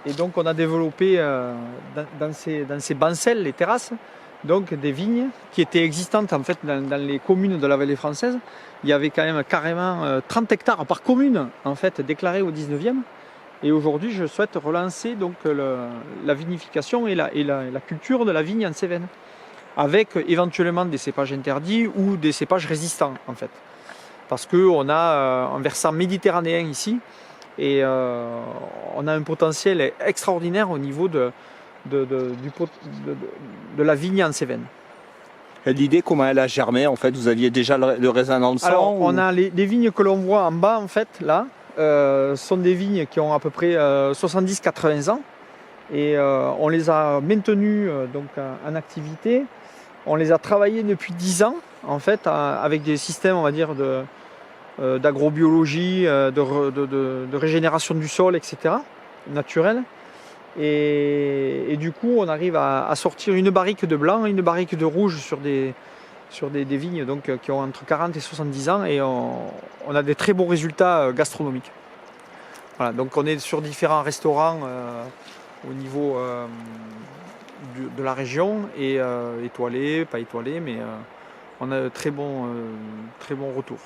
Et donc on a développé dans ces bancelles, les terrasses, donc des vignes qui étaient existantes en fait dans les communes de la vallée française. Il y avait quand même carrément 30 hectares par commune en fait déclarés au 19e. Et aujourd'hui je souhaite relancer donc la vinification et la culture de la vigne en Cévennes, avec éventuellement des cépages interdits ou des cépages résistants en fait. Parce qu'on a un versant méditerranéen ici, et on a un potentiel extraordinaire au niveau de la vigne en Cévennes. Et l'idée, comment elle a germé en fait? Vous aviez déjà le raisin dans le sang? Alors, on a les vignes que l'on voit en bas, en fait, là, sont des vignes qui ont à peu près 70-80 ans. Et on les a maintenues donc, en activité. On les a travaillées depuis 10 ans, en fait, avec des systèmes, on va dire, d'agrobiologie, de régénération du sol, etc., naturel. Et du coup, on arrive à sortir une barrique de blanc et une barrique de rouge sur des vignes donc, qui ont entre 40 et 70 ans, et on a des très bons résultats gastronomiques. Voilà, donc on est sur différents restaurants au niveau de la région, et étoilés, pas étoilés, mais on a de très bons retours.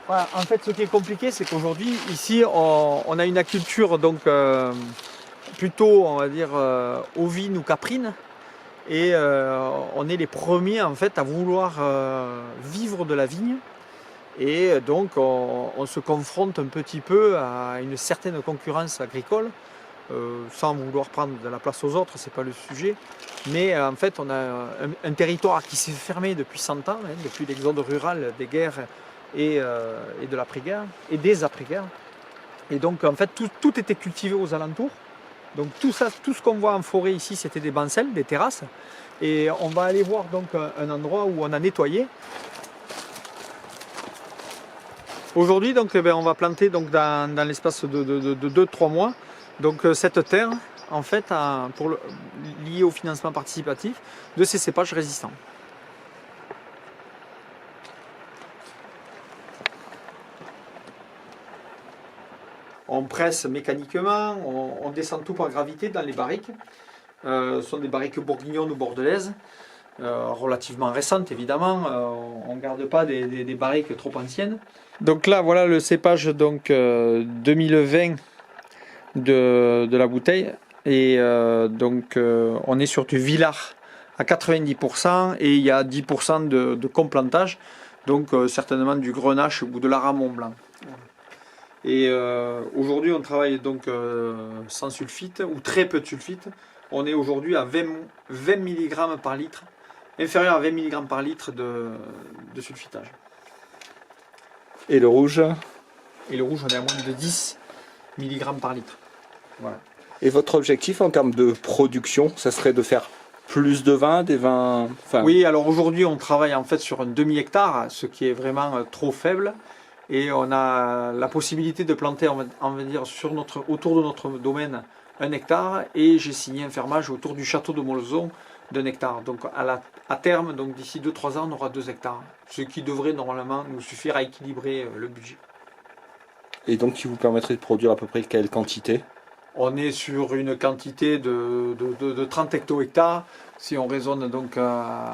Voilà, en fait, ce qui est compliqué, c'est qu'aujourd'hui, ici, on a une agriculture donc plutôt, on va dire, ovine ou caprine, et on est les premiers en fait à vouloir vivre de la vigne, et donc on se confronte un petit peu à une certaine concurrence agricole, sans vouloir prendre de la place aux autres, c'est pas le sujet, mais en fait on a un territoire qui s'est fermé depuis 100 ans, hein, depuis l'exode rural des guerres et de l'après-guerre et des après-guerres, et donc en fait tout était cultivé aux alentours. Donc tout ce qu'on voit en forêt ici, c'était des bancelles, des terrasses, et on va aller voir donc un endroit où on a nettoyé. Aujourd'hui donc on va planter donc dans l'espace de 2-3 mois donc cette terre en fait liée au financement participatif de ces cépages résistants. On presse mécaniquement, on descend tout par gravité dans les barriques. Ce sont des barriques bourguignonnes ou bordelaises, relativement récentes évidemment. On ne garde pas des barriques trop anciennes. Donc là, voilà le cépage donc, 2020 de la bouteille. Et donc on est sur du Villars à 90%, et il y a 10% de complantage, donc certainement du Grenache ou de l'Aramon blanc. Et aujourd'hui on travaille donc sans sulfite ou très peu de sulfite. On est aujourd'hui à 20 mg par litre, inférieur à 20 mg par litre de sulfitage. Et le rouge? Et le rouge, on est à moins de 10 mg par litre. Voilà. Et votre objectif en termes de production, ça serait de faire plus de vin, des vins... Enfin... Oui, alors aujourd'hui on travaille en fait sur un demi-hectare, ce qui est vraiment trop faible. Et on a la possibilité de planter, on va dire, autour de notre domaine 1 hectare, et j'ai signé un fermage autour du château de Molezon d'1 hectare. Donc à terme, donc d'ici 2-3 ans, on aura 2 hectares, ce qui devrait normalement nous suffire à équilibrer le budget. Et donc qui vous permettrait de produire à peu près quelle quantité? On est sur une quantité de 30 hecto-hectares. Si on raisonne donc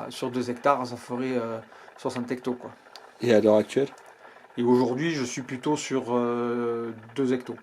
sur 2 hectares, ça ferait 60 hectos, quoi. Et à l'heure actuelle? Et aujourd'hui, je suis plutôt sur 2 hectos.